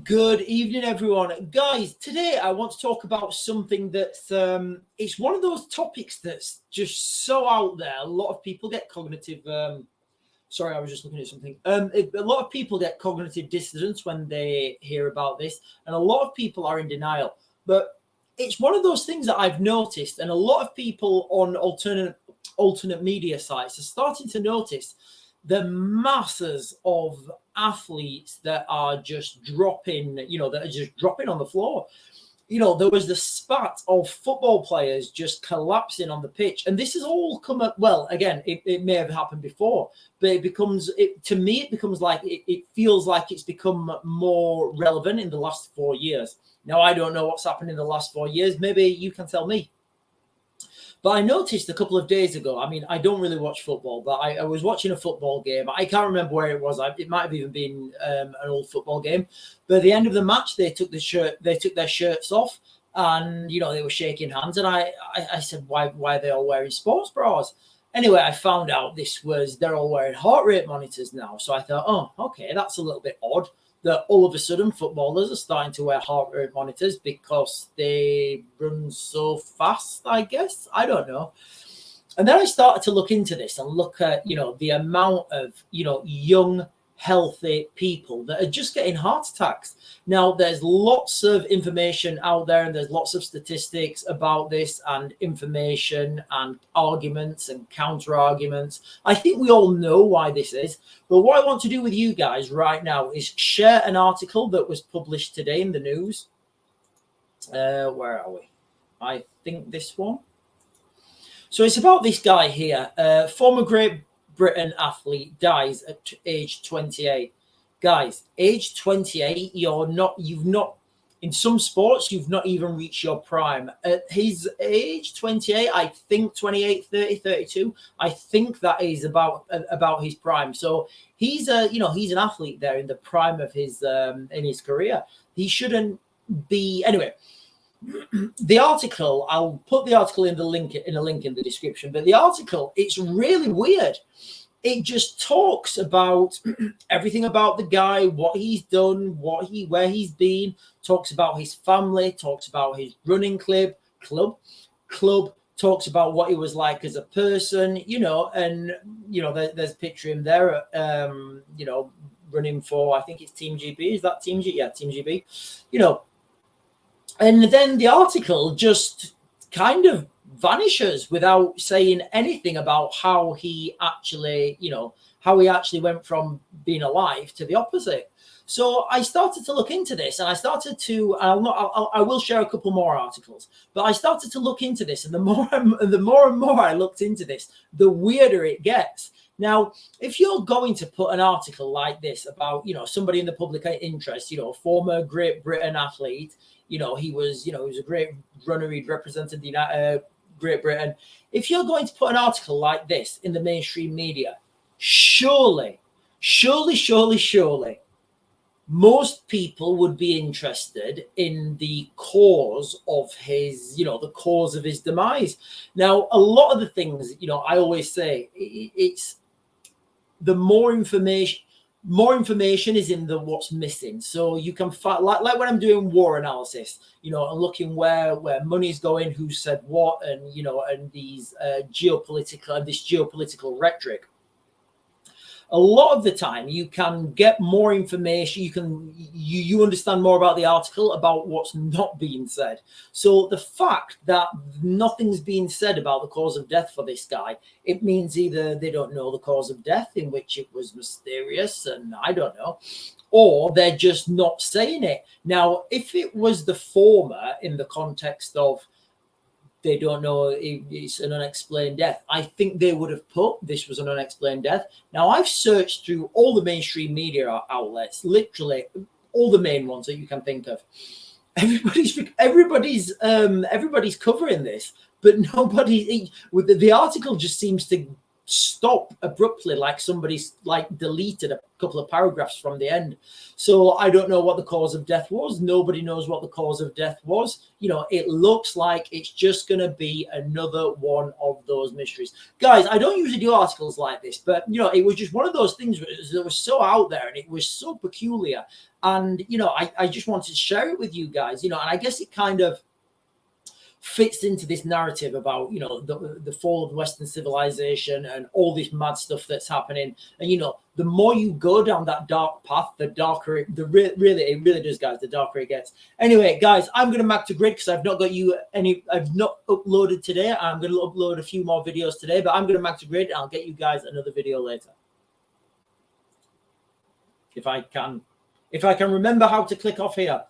Good evening, everyone. Guys, today I want to talk about something that's it's one of those topics that's just so out there. A lot of people get cognitive sorry, I was just looking at something. A lot of people get cognitive dissonance when they hear about this, and a lot of people are in denial. But it's one of those things that I've noticed, and a lot of people on alternate media sites are starting to notice the masses of athletes that are just dropping, on the floor. There was the spat of football players just collapsing on the pitch. And this has all come up. Well, again, it may have happened before, but it becomes like it feels like it's become more relevant in the last 4 years. Now, I don't know what's happened in the last 4 years. Maybe you can tell me. But I noticed a couple of days ago, I mean, I don't really watch football, but I was watching a football game. I can't remember where it was. It might have even been an old football game. But at the end of the match, they took their shirts off, and they were shaking hands. And I said, why are they all wearing sports bras? Anyway, I found out they're all wearing heart rate monitors now. So I thought, oh, okay, that's a little bit odd that all of a sudden footballers are starting to wear heart rate monitors because they run so fast, I guess. I don't know. And then I started to look into this and look at, the amount of, young, healthy people that are just getting heart attacks. Now, there's lots of information out there, and there's lots of statistics about this, and information and arguments and counter arguments. I think we all know why this is. But what I want to do with you guys right now is share an article that was published today in the news. Where are we? I think this one. So it's about this guy here, former Great Britain athlete dies at age 28. Guys, age 28, in some sports, you've not even reached your prime. At his age 28, I think 28, 30, 32, I think that is about his prime. So he's an athlete there in the prime of his in his career. He shouldn't be anyway. The article, I'll put the article in a link in the description, but the article, it's really weird. It just talks about everything about the guy, what he's done, where he's been, talks about his family, talks about his running club, talks about what he was like as a person, and there's a picture of him there, running for, I think it's Team GB. Is that Team G? Yeah, Team GB. And then the article just kind of vanishes without saying anything about how he actually went from being alive to the opposite. So I started to look into this, and I will share a couple more articles, but I started to look into this, and the more and more I looked into this, the weirder it gets. Now, if you're going to put an article like this about, somebody in the public interest, former Great Britain athlete, he was a great runner, he'd represented the Great Britain. If you're going to put an article like this in the mainstream media, surely, most people would be interested in the cause of his, the cause of his demise. Now, a lot of the things, I always say it's the more information is in the what's missing. So you can find, like when I'm doing war analysis, and looking where money's going, who said what, and and these geopolitical rhetoric. A lot of the time you can get more information. You understand more about the article, about what's not being said. So the fact that nothing's being said about the cause of death for this guy, it means either they don't know the cause of death, in which it was mysterious, and I don't know, or they're just not saying it. Now, if it was the former, in the context of they don't know it's an unexplained death, I think they would have put this was an unexplained death. Now, I've searched through all the mainstream media outlets, literally all the main ones that you can think of. Everybody's covering this, but nobody. The article just seems to stop abruptly, like somebody's like deleted a couple of paragraphs from the end. So I don't know what the cause of death was. Nobody knows what the cause of death was. You know, it looks like it's just going to be another one of those mysteries. Guys, I don't usually do articles like this, but, you know, it was just one of those things that was so out there and it was so peculiar. And, you know, I just wanted to share it with you guys, you know, and I guess it kind of fits into this narrative about, you know, the fall of Western civilization and all this mad stuff that's happening. And, you know, the more you go down that dark path, the darker it really does, guys, the darker it gets. Anyway, guys, I'm going to back to grid because I've not got you any, I've not uploaded today. I'm going to upload a few more videos today, but I'm going to back to grid and I'll get you guys another video later. If I can remember how to click off here.